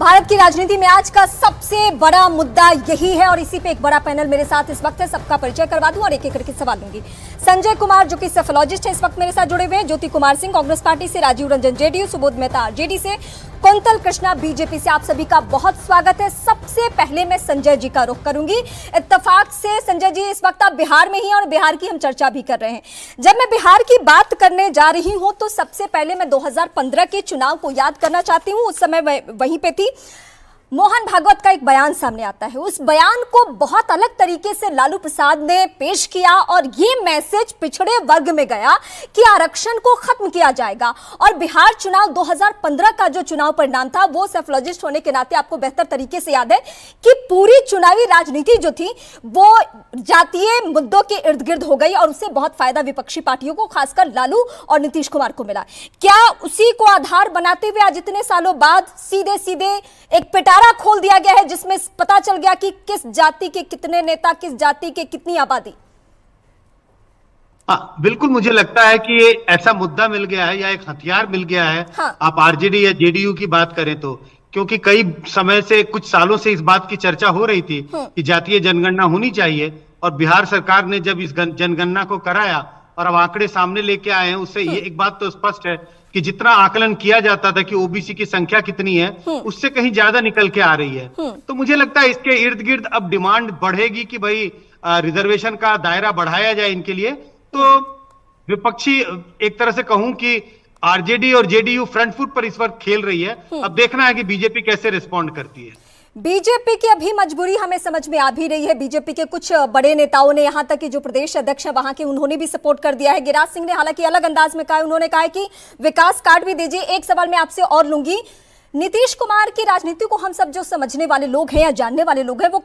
भारत की राजनीति में आज का सबसे बड़ा मुद्दा यही है और इसी पे एक बड़ा पैनल मेरे साथ इस वक्त है। सबका परिचय करवा दूं और एक एक करके सवाल लूंगी। संजय कुमार जो कि सेफोलॉजिस्ट है इस वक्त मेरे साथ जुड़े हुए हैं, ज्योति कुमार सिंह कांग्रेस पार्टी से, राजीव रंजन जेडीयू, सुबोध मेहता आरजेडी से, कुंतल कृष्णा बीजेपी से। आप सभी का बहुत स्वागत है। सबसे पहले मैं संजय जी का रुख करूंगी। इत्तेफाक से संजय जी इस वक्त आप बिहार में ही हैं और बिहार की हम चर्चा भी कर रहे हैं। जब मैं बिहार की बात करने जा रही हूं तो सबसे पहले मैं 2015 के चुनाव को याद करना चाहती हूं। उस समय वहीं पे थी। मोहन भागवत का एक बयान सामने आता है। उस बयान को बहुत अलग तरीके से लालू प्रसाद ने पेश किया और ये मैसेज पिछड़े वर्ग में गया कि आरक्षण को खत्म किया जाएगा। और बिहार चुनाव 2015 का जो चुनाव परिणाम था वो सेफोलॉजिस्ट होने के नाते आपको बेहतर तरीके से याद है कि पूरी चुनावी राजनीति जो थी वो जातीय मुद्दों के इर्द गिर्द हो गई और उससे बहुत फायदा विपक्षी पार्टियों को, खासकर लालू और नीतीश कुमार को मिला। क्या उसी को आधार बनाते हुए आज इतने सालों बाद सीधे सीधे एक पिटारा खोल दिया गया है जिसमें पता चल गया कि किस जाति के कितने नेता, किस जाति के कितनी आबादी? बिल्कुल, मुझे लगता है कि ऐसा मुद्दा मिल गया है या एक हथियार मिल गया है। आप आरजेडी या जेडीयू की बात करें तो, क्योंकि कई समय से, कुछ सालों से इस बात की चर्चा हो रही थी कि जातीय जनगणना होनी चाहिए और बिहार सरकार ने जब इस जनगणना को कराया और अब आंकड़े सामने लेके आए हैं, उससे ये एक बात तो स्पष्ट है कि जितना आकलन किया जाता था कि ओबीसी की संख्या कितनी है, उससे कहीं ज्यादा निकल के आ रही है। तो मुझे लगता है इसके इर्द गिर्द अब डिमांड बढ़ेगी कि भाई रिजर्वेशन का दायरा बढ़ाया जाए इनके लिए। तो विपक्षी, एक तरह से कहूं कि आरजेडी और जेडीयू फ्रंट फुट पर इस वक्त खेल रही है। अब देखना है कि बीजेपी कैसे रिस्पॉन्ड करती है। बीजेपी की अभी मजबूरी हमें समझ में आ भी रही है। बीजेपी के कुछ बड़े नेताओं ने, यहां तक कि जो प्रदेश अध्यक्ष है वहां के, उन्होंने भी सपोर्ट कर दिया है। गिरिराज सिंह ने हालांकि अलग अंदाज में कहा है, उन्होंने कहा है कि विकास कार्ड भी दीजिए। एक सवाल मैं आपसे और लूंगी, नीतीश कुमार की राजनीति को हम सब जो समझने वाले लोग हैं या जानने वाले लोग हैं वो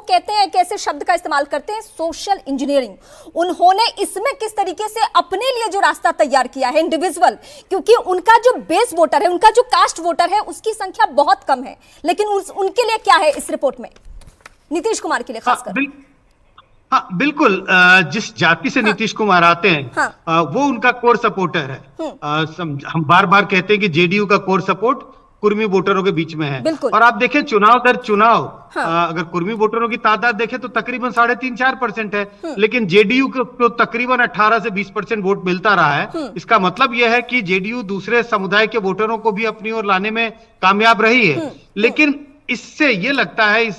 कहते हैं, कैसे शब्द का इस्तेमाल करते हैं, सोशल इंजीनियरिंग। उन्होंने इसमें किस तरीके से अपने लिए जो रास्ता तैयार किया है इंडिविजुअल, क्योंकि उनका जो बेस वोटर है, उनका जो कास्ट वोटर है, उसकी संख्या बहुत कम है, लेकिन उनके लिए क्या है इस रिपोर्ट में, नीतीश कुमार के लिए खासकर? हाँ, बिल्कुल। जिस जाति से नीतीश कुमार आते हैं वो उनका कोर सपोर्टर है। हम बार बार कहते हैं कि जेडीयू का कोर सपोर्ट कुर्मी वोटरों के बीच में है। और आप देखें चुनाव दर चुनाव, अगर कुर्मी वोटरों की तादाद देखें तो तकरीबन 3.5-4% है, लेकिन जेडीयू को तकरीबन 18 से 20% वोट मिलता रहा है। इसका मतलब यह है कि जेडीयू दूसरे समुदाय के वोटरों को भी अपनी ओर लाने में कामयाब रही है। लेकिन इससे ये लगता है,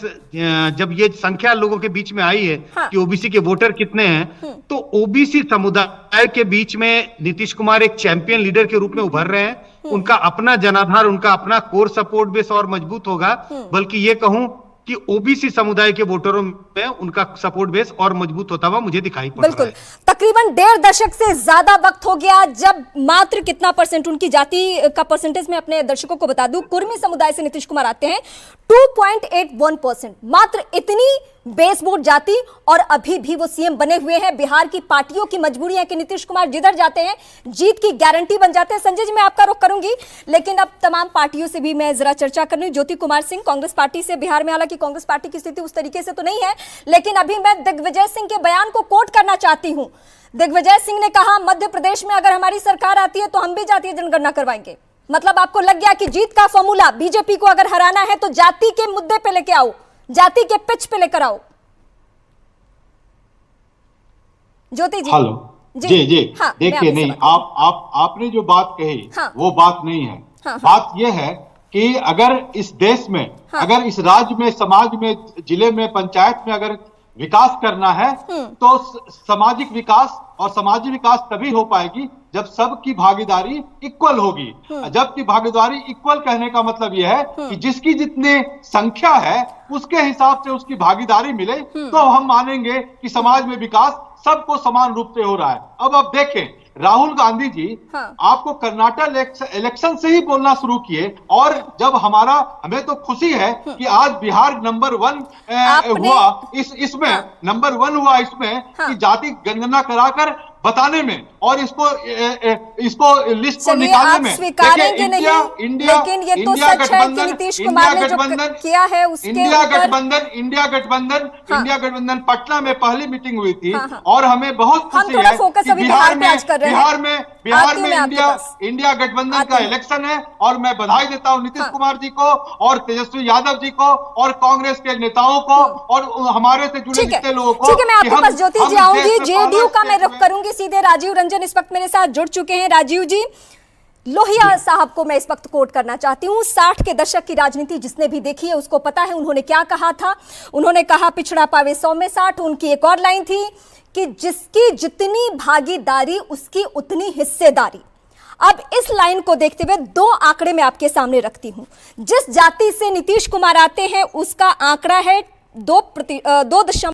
जब ये संख्या लोगों के बीच में आई है कि ओबीसी के वोटर कितने हैं, तो ओबीसी समुदाय के बीच में नीतीश कुमार एक चैंपियन लीडर के रूप में उभर रहे हैं। उनका अपना जनाधार, उनका अपना कोर सपोर्ट बेस और मजबूत होगा। बल्कि ये कहूं कि ओबीसी समुदाय के वोटरों में उनका सपोर्ट बेस और मजबूत होता हुआ मुझे दिखाई पड़ रहा है। तकरीबन 1.5 दशक से ज्यादा वक्त हो गया जब मात्र कितना परसेंट उनकी जाति का परसेंटेज में अपने दर्शकों को बता दूं, कुर्मी समुदाय से नीतीश कुमार आते हैं 2.81%, मात्र इतनी बेस वोट जाति, और अभी भी वो सीएम बने हुए हैं। बिहार की पार्टियों की मजबूरी है कि नीतीश कुमार जिधर जाते हैं जीत की गारंटी बन जाते हैं। संजय जी, मैं आपका रुख करूंगी, लेकिन अब तमाम पार्टियों से भी मैं जरा चर्चा कर रही हूं। ज्योति कुमार सिंह कांग्रेस पार्टी से, बिहार में हालांकि कांग्रेस पार्टी की स्थिति उस तरीके से तो नहीं है, लेकिन अभी मैं दिग्विजय सिंह के बयान को कोट करना चाहती हूं। दिग्विजय सिंह ने कहा, मध्य प्रदेश में अगर हमारी सरकार आती है तो हम भी जातीय जनगणना करवाएंगे। मतलब आपको लग गया कि जीत का फॉर्मूला, बीजेपी को अगर हराना है तो जाति के मुद्दे पे लेके आओ, जाति के पिच पे लेकर आओ। ज्योति जी। हेलो जी। देखिए, नहीं, आपने जो बात कही वो बात नहीं है। बात यह है कि अगर इस देश में, अगर इस राज्य में, समाज में, जिले में, पंचायत में अगर विकास करना है तो सामाजिक विकास और सामाजिक विकास तभी हो पाएगी जब सबकी भागीदारी इक्वल होगी। जबकि भागीदारी इक्वल कहने का मतलब यह है कि जिसकी जितने संख्या है उसके हिसाब से उसकी भागीदारी मिले तो हम मानेंगे कि समाज में विकास सबको समान रूप से हो रहा है। अब आप देखें, राहुल गांधी जी आपको कर्नाटक इलेक्शन से ही बोलना शुरू किए, और जब हमें तो खुशी है कि आज बिहार नंबर 1 हुआ इसमें, नंबर 1 हुआ इसमें कि जाति गणना कराकर बताने में और इसको लिस्ट को निकालने में। स्वीकारेंगे नहीं, लेकिन ये तो सच है कि नीतीश कुमार ने जो किया है उसके इंडिया गठबंधन पटना में पहली मीटिंग हुई थी और हमें बहुत खुशी है कि बिहार में इंडिया गठबंधन का इलेक्शन है और मैं बधाई देता हूं नीतीश कुमार जी को और तेजस्वी यादव जी को और कांग्रेस के नेताओं को और हमारे से जुड़े जितने लोगों को। ठीक है, मैं आपके पास ज्योति जी आऊंगी, जेडीयू का मैं रुख करूंगी सीधे। राजीव रंजन इस वक्त मेरे साथ जुड़ चुके हैं। राजीव जी, लोहिया साहब को मैं इस वक्त कोट करना चाहती हूँ। 60 के दशक की राजनीति जिसने भी देखी है उसको पता है उन्होंने क्या कहा था। उन्होंने कहा पिछड़ा पावे 100 में 60। उनकी एक और लाइन थी कि जिसकी जितनी भागीदारी उसकी उतनी हिस्सेदारी। अब इस लाइन को देखते हुए दो आंकड़े मैं आपके सामने रखती हूं। जिस जाति से नीतीश कुमार आते हैं उसका आंकड़ा है 2%।